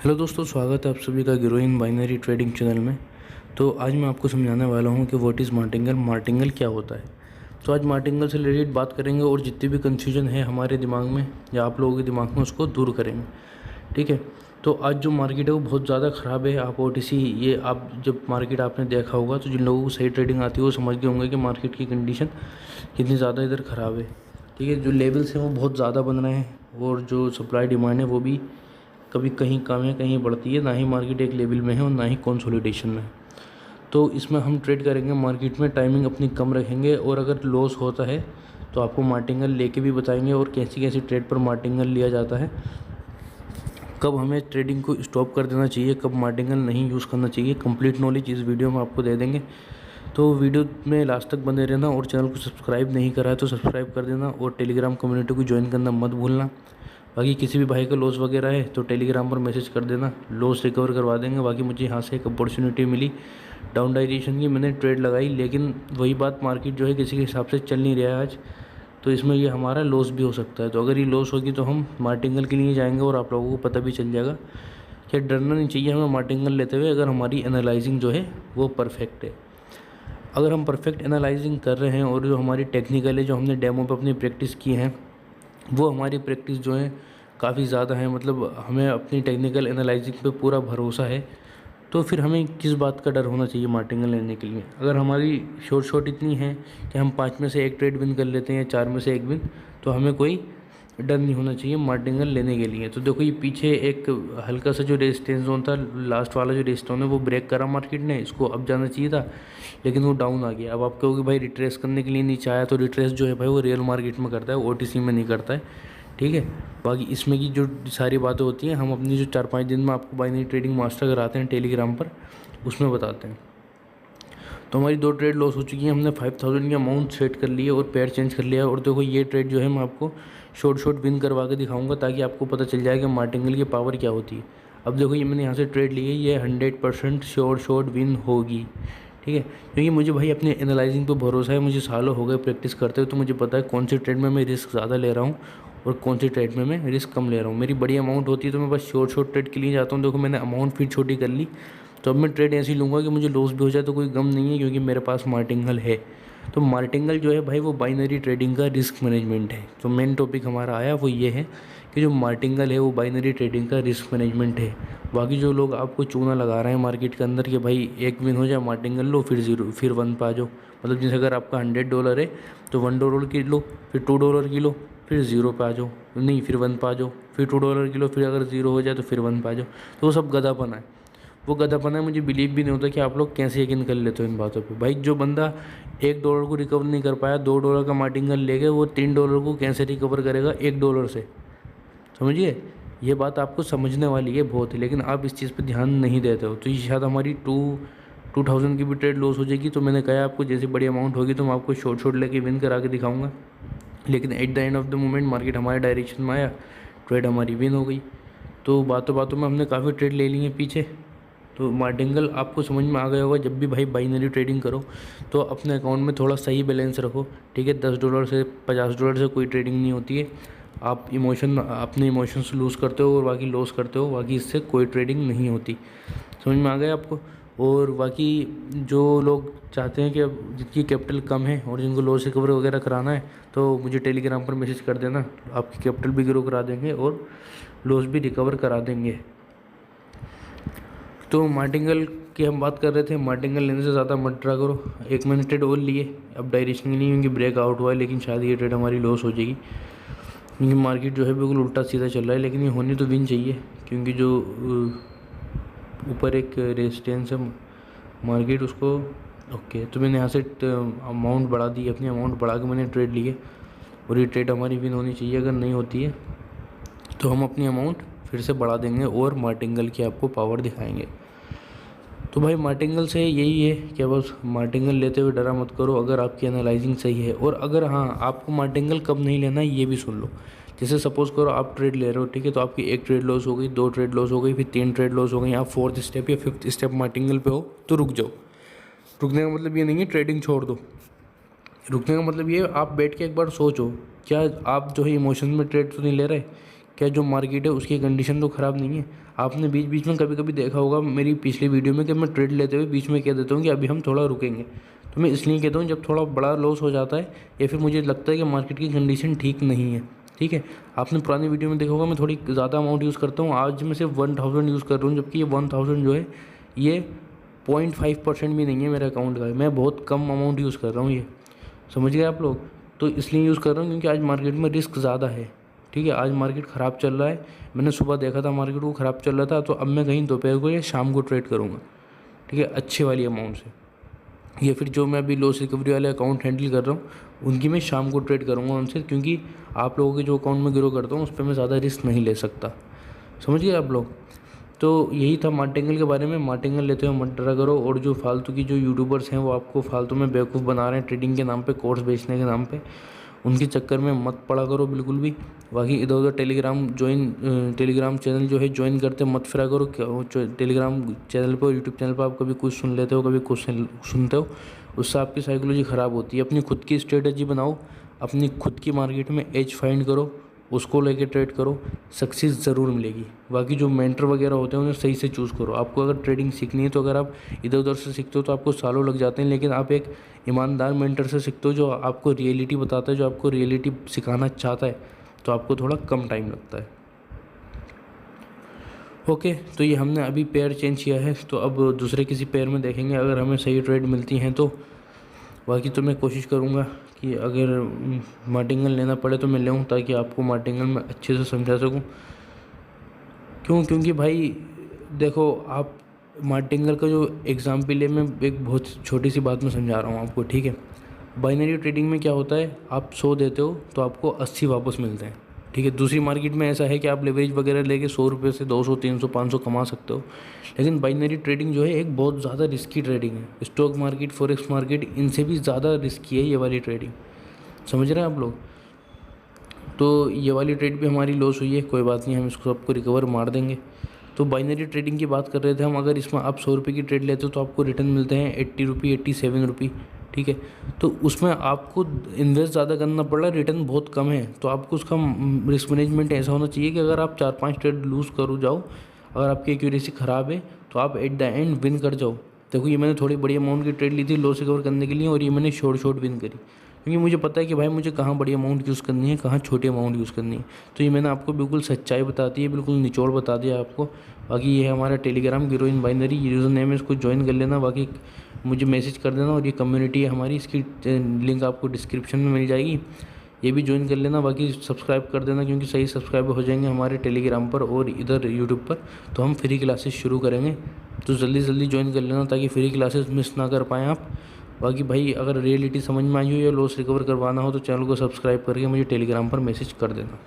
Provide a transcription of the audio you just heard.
Hello दोस्तों, स्वागत है आप सभी का गिरोइन बाइनरी ट्रेडिंग चैनल में। तो आज मैं आपको समझाने वाला हूं कि व्हाट इज़ मार्टिंगल, मार्टिंगल क्या होता है। तो आज मार्टिंगल से रिलेटेड बात करेंगे और जितनी भी कन्फ्यूजन है हमारे दिमाग में या आप लोगों के दिमाग में उसको दूर करेंगे। ठीक है। तो आज जो मार्केट है वो बहुत ज़्यादा ख़राब है। आप ओटीसी ये आप जब मार्केट आपने देखा होगा तो जिन लोगों को सही ट्रेडिंग आती है वो समझ गए होंगे कि मार्केट की कंडीशन कितनी ज़्यादा इधर ख़राब है। ठीक है। जो लेवल्स हैं वो बहुत ज़्यादा बन रहे हैं और जो सप्लाई डिमांड है वो भी कभी कहीं कम है कहीं बढ़ती है। ना ही मार्केट एक लेवल में है और ना ही कंसोलिडेशन में है। तो इसमें हम ट्रेड करेंगे मार्केट में, टाइमिंग अपनी कम रखेंगे और अगर लॉस होता है तो आपको मार्टिंगल लेके भी बताएंगे और कैसी कैसी ट्रेड पर मार्टिंगल लिया जाता है, कब हमें ट्रेडिंग को स्टॉप कर देना चाहिए, कब मार्टिंगल नहीं यूज़ करना चाहिए। कंप्लीट नॉलेज इस वीडियो में आपको दे देंगे। तो वीडियो में लास्ट तक बने रहना और चैनल को सब्सक्राइब नहीं करा है तो सब्सक्राइब कर देना और टेलीग्राम कम्युनिटी को ज्वाइन करना मत भूलना। बाकी किसी भी भाई का लॉस वगैरह है तो टेलीग्राम पर मैसेज कर देना, लॉस रिकवर करवा देंगे। बाकी मुझे यहाँ से एक अपॉर्चुनिटी मिली डाउन डायरेक्शन की, मैंने ट्रेड लगाई, लेकिन वही बात मार्केट जो है किसी के हिसाब से चल नहीं रहा है आज, तो इसमें ये हमारा लॉस भी हो सकता है। तो अगर ये लॉस होगी तो हम मार्टिंगल के लिए जाएंगे और आप लोगों को पता भी चल जाएगा कि डरना नहीं चाहिए हमें मार्टिंगल लेते हुए, अगर हमारी एनालाइजिंग जो है वो परफेक्ट है। अगर हम परफेक्ट एनालाइजिंग कर रहे हैं और जो हमारी टेक्निकल है, जो हमने डेमो पे अपनी प्रैक्टिस की है, वो हमारी प्रैक्टिस जो है काफ़ी ज़्यादा है, मतलब हमें अपनी टेक्निकल एनालाइजिंग पे पूरा भरोसा है, तो फिर हमें किस बात का डर होना चाहिए मार्टिंगल लेने के लिए। अगर हमारी शॉर्ट इतनी है कि हम 5 में से 1 ट्रेड विन कर लेते हैं या 4 में से 1 विन, तो हमें कोई डर नहीं होना चाहिए मार्टिंगल लेने के लिए। तो देखो ये पीछे एक हल्का सा जो रेजिस्टेंस जोन था, लास्ट वाला जो रेजिस्टेंस है वो ब्रेक करा मार्केट ने, इसको अब जाना चाहिए था लेकिन वो डाउन आ गया। अब आप कहोगे भाई रिट्रेस करने के लिए नीचे आया, तो रिट्रेस जो है भाई वो रियल मार्केट में करता है, ओटीसी में नहीं करता है। ठीक है। बाकी इसमें की जो सारी बातें होती हैं हम अपनी जो 4-5 दिन में आपको बाइनरी ट्रेडिंग मास्टर कराते हैं टेलीग्राम पर, उसमें बताते हैं। तो हमारी 2 ट्रेड लॉस हो चुकी हैं, हमने 5000 की अमाउंट सेट कर ली है और पेयर चेंज कर लिया है। और देखो ये ट्रेड जो है मैं आपको शॉर्ट विन करवा के दिखाऊंगा ताकि आपको पता चल जाए कि मार्टिंगल की पावर क्या होती है। अब देखो ये मैंने यहाँ से ट्रेड ली है, ये 100% शॉर्ट विन होगी। ठीक है। क्योंकि मुझे भाई अपने एनालाइजिंग पे भरोसा है, मुझे सालों हो गए प्रैक्टिस करते हुए, तो मुझे पता है कौन सी ट्रेड में मैं रिस्क ज़्यादा ले रहा हूँ और कौन सी ट्रेड में मैं रिस्क कम ले रहा हूँ। मेरी बड़ी अमाउंट होती है तो मैं बस शॉर्ट ट्रेड के लिए जाता हूँ। देखो मैंने अमाउंट फिर छोटी कर ली, तो अब मैं ट्रेड ऐसी लूँगा कि मुझे लॉस भी हो जाए तो कोई गम नहीं है, क्योंकि मेरे पास मार्टिंगल है। तो मार्टिंगल जो है भाई वो बाइनरी ट्रेडिंग का रिस्क मैनेजमेंट है। तो मेन टॉपिक हमारा आया वो ये है कि जो मार्टिंगल है वो बाइनरी ट्रेडिंग का रिस्क मैनेजमेंट है। बाकी जो लोग आपको चूना लगा रहे हैं मार्केट के अंदर कि भाई 1 विन हो जाए मार्टिंगल लो फिर 0 फिर 1 पे आ जाओ, मतलब जैसे अगर आपका $100 है तो $1 की लो, फिर $2 की लो, फिर 0 पे आ जाओ, नहीं फिर 1 पे आ जाओ, फिर $2 की लो, फिर अगर 0 हो जाए तो फिर 1 पे आ जाओ। तो वो सब गधापना है, वो गधापना है। मुझे बिलीव भी नहीं होता कि आप लोग कैसे यकीन कर लेते हो इन बातों पे। भाई जो बंदा $1 को रिकवर नहीं कर पाया, $2 का मार्टिंगल ले गए, वो $3 को कैसे रिकवर करेगा $1 से? समझिए, ये बात आपको समझने वाली है बहुत ही, लेकिन आप इस चीज़ पे ध्यान नहीं देते हो। तो ये शायद हमारी 2000 की भी ट्रेड लॉस हो जाएगी। तो मैंने कहा आपको जैसी बड़ी अमाउंट होगी तो मैं आपको शॉर्ट लेके विन करा के दिखाऊंगा, लेकिन at the end of the moment market हमारे डायरेक्शन में आया, ट्रेड हमारी विन हो गई। तो बातों बातों में हमने काफ़ी ट्रेड ले ली है पीछे। तो मार्टिंगल आपको समझ में आ गया होगा। जब भी भाई बाइनरी ट्रेडिंग करो तो अपने अकाउंट में थोड़ा सही बैलेंस रखो। ठीक है। $10 से $50 से कोई ट्रेडिंग नहीं होती है। आप अपने इमोशंस लूज़ करते हो और बाकी लॉस करते हो, बाकी इससे कोई ट्रेडिंग नहीं होती। समझ में आ गया आपको? और बाकी जो लोग चाहते हैं कि अब जिनकी कैपिटल कम है और जिनको लॉस रिकवर वगैरह कराना है तो मुझे टेलीग्राम पर मैसेज कर देना, आपकी कैपिटल भी ग्रो करा देंगे और लॉस भी रिकवर करा देंगे। तो मार्टिंगल की हम बात कर रहे थे। मार्टिंगल लेने से ज़्यादा मत ट्रा करो। एक मैंने ट्रेड और लिए, अब डायरेक्शन नहीं क्योंकि ब्रेकआउट हुआ है, लेकिन शायद ये ट्रेड हमारी लॉस हो जाएगी क्योंकि मार्केट जो है बिल्कुल उल्टा सीधा चल रहा है। लेकिन ये होनी तो विन चाहिए, क्योंकि जो ऊपर एक रेजिस्टेंस है मार्केट उसको। ओके, तो मैंने यहाँ से अमाउंट बढ़ा दी, अपनी अमाउंट बढ़ा के मैंने ट्रेड लिए और ये ट्रेड हमारी विन होनी चाहिए। अगर नहीं होती है तो हम अपनी अमाउंट फिर से बढ़ा देंगे और मार्टिंगल की आपको पावर दिखाएंगे। तो भाई मार्टिंगल से यही है कि बस मार्टिंगल लेते हुए डरा मत करो अगर आपकी एनालाइजिंग सही है। और अगर हाँ आपको मार्टिंगल कब नहीं लेना है ये भी सुन लो। जैसे सपोज़ करो आप ट्रेड ले रहे हो, ठीक है, तो आपकी 1 ट्रेड लॉस हो गई, 2 ट्रेड लॉस हो गई, फिर 3 ट्रेड लॉस हो गई, आप 4th स्टेप या 5th स्टेप मार्टिंगल पे हो तो रुक जाओ। रुकने का मतलब ये नहीं है ट्रेडिंग छोड़ दो। रुकने का मतलब ये है आप बैठ के एक बार सोचो, क्या आप जो है इमोशन में ट्रेड तो नहीं ले रहे? क्या जो मार्केट है उसकी कंडीशन तो ख़राब नहीं है। आपने बीच बीच में कभी कभी देखा होगा मेरी पिछली वीडियो में कि मैं ट्रेड लेते हुए बीच में कह देता हूँ कि अभी हम थोड़ा रुकेंगे। तो मैं इसलिए कहता हूँ जब थोड़ा बड़ा लॉस हो जाता है या फिर मुझे लगता है कि मार्केट की कंडीशन ठीक नहीं है, ठीक है। आपने पुरानी वीडियो में देखा होगा मैं थोड़ी ज़्यादा अमाउंट यूज़ करता हूँ, आज मैं सिर्फ 1000 यूज़ कर रहा हूँ, जबकि ये 1000 जो है ये 0.5% भी नहीं है मेरे अकाउंट का। मैं बहुत कम अमाउंट यूज़ कर रहा हूँ, ये समझ गए आप लोग। तो इसलिए यूज़ कर रहा हूँ क्योंकि आज मार्केट में रिस्क ज़्यादा है, ठीक है। आज मार्केट ख़राब चल रहा है, मैंने सुबह देखा था मार्केट को ख़राब चल रहा था, तो अब मैं कहीं दोपहर को या शाम को ट्रेड करूँगा, ठीक है, अच्छे वाली अमाउंट से। या फिर जो मैं अभी लॉस रिकवरी वाले अकाउंट हैंडल कर रहा हूँ उनकी मैं शाम को ट्रेड करूँगा उनसे, क्योंकि आप लोगों के जो अकाउंट में ग्रो करता हूँ उस पर मैं ज़्यादा रिस्क नहीं ले सकता, समझ गए आप लोग। तो यही था मार्टिंगल के बारे में। मार्टिंगल लेते हुए मत डरा करो, और जो फालतू की जो यूट्यूबर्स हैं वो आपको फालतू में बेवकूफ़ बना रहे हैं ट्रेडिंग के नाम पे, कोर्स बेचने के नाम पे, उनके चक्कर में मत पड़ा करो बिल्कुल भी। बाकी इधर उधर टेलीग्राम चैनल जो है ज्वाइन करते मत फिरा करो। टेलीग्राम चैनल पर और यूट्यूब चैनल पर आप कभी कुछ सुन लेते हो, कभी कुछ सुनते हो, उससे आपकी साइकोलॉजी ख़राब होती है। अपनी खुद की स्ट्रेटजी बनाओ, अपनी खुद की मार्केट में एज फाइंड करो, उसको लेके ट्रेड करो, सक्सेस ज़रूर मिलेगी। बाकी जो मेंटर वगैरह होते हैं उन्हें सही से चूज़ करो। आपको अगर ट्रेडिंग सीखनी है तो अगर आप इधर उधर से सीखते हो तो आपको सालों लग जाते हैं, लेकिन आप एक ईमानदार मेंटर से सीखते हो जो आपको रियलिटी बताता है, जो आपको रियलिटी सिखाना चाहता है, तो आपको थोड़ा कम टाइम लगता है। ओके, तो ये हमने अभी पेयर चेंज किया है, तो अब दूसरे किसी पेयर में देखेंगे अगर हमें सही ट्रेड मिलती हैं तो। बाकी तो मैं कोशिश करूँगा कि अगर मार्टिंगल लेना पड़े तो मैं लूँ, ताकि आपको मार्टिंगल में अच्छे से समझा सकूँ। क्योंकि भाई देखो, आप मार्टिंगल का जो एग्जाम्पल है, मैं एक बहुत छोटी सी बात में समझा रहा हूँ आपको, ठीक है। बाइनरी ट्रेडिंग में क्या होता है, आप 100 देते हो तो आपको 80 वापस मिलते हैं, ठीक है। दूसरी मार्केट में ऐसा है कि आप लेवरेज वगैरह लेके 100 रुपये से 200 300 500 कमा सकते हो, लेकिन बाइनरी ट्रेडिंग जो है एक बहुत ज़्यादा रिस्की ट्रेडिंग है। स्टॉक मार्केट, फॉरेक्स मार्केट, इनसे भी ज़्यादा रिस्की है ये वाली ट्रेडिंग, समझ रहे हैं आप लोग। तो ये वाली ट्रेड भी हमारी लॉस हुई है, कोई बात नहीं, हम इसको सबको रिकवर मार देंगे। तो बाइनरी ट्रेडिंग की बात कर रहे थे हम। अगर इसमें आप 100 रुपये की ट्रेड लेते हो तो आपको रिटर्न मिलते हैं 80 रुपये, 87 रुपये, ठीक है। तो उसमें आपको इन्वेस्ट ज़्यादा करना पड़ रहा है, रिटर्न बहुत कम है। तो आपको उसका रिस्क मैनेजमेंट ऐसा होना चाहिए कि अगर आप 4-5 ट्रेड लूज़ करो जाओ, अगर आपकी एक्यूरेसी ख़राब है तो आप एट द एंड विन कर जाओ। देखो, ये मैंने थोड़ी बड़ी अमाउंट की ट्रेड ली थी लॉस रिकवर करने के लिए, और ये मैंने शॉर्ट विन करी, क्योंकि मुझे पता है कि भाई मुझे कहाँ बड़ी अमाउंट यूज़ करनी है, कहाँ छोटी अमाउंट यूज़ करनी है। तो ये मैंने आपको बिल्कुल सच्चाई बता दी है, बिल्कुल निचोड़ बता दिया आपको। बाकी ये है हमारा टेलीग्राम गिरोइन बाइनरी, यूज़र नेम है, इसको ज्वाइन कर लेना। बाकी मुझे मैसेज कर देना, और ये कम्युनिटी है हमारी, इसकी लिंक आपको डिस्क्रिप्शन में मिल जाएगी, ये भी ज्वाइन कर लेना। बाकी सब्सक्राइब कर देना, क्योंकि सही सब्सक्राइब हो जाएंगे हमारे टेलीग्राम पर और इधर यूट्यूब पर, तो हम फ्री क्लासेस शुरू करेंगे। तो जल्दी जल्दी ज्वाइन कर लेना ताकि फ्री क्लासेस मिस ना कर पाएँ आप। बाकी भाई अगर रियलिटी समझ में आई हो या लॉस रिकवर करवाना हो तो चैनल को सब्सक्राइब करके मुझे टेलीग्राम पर मैसेज कर देना।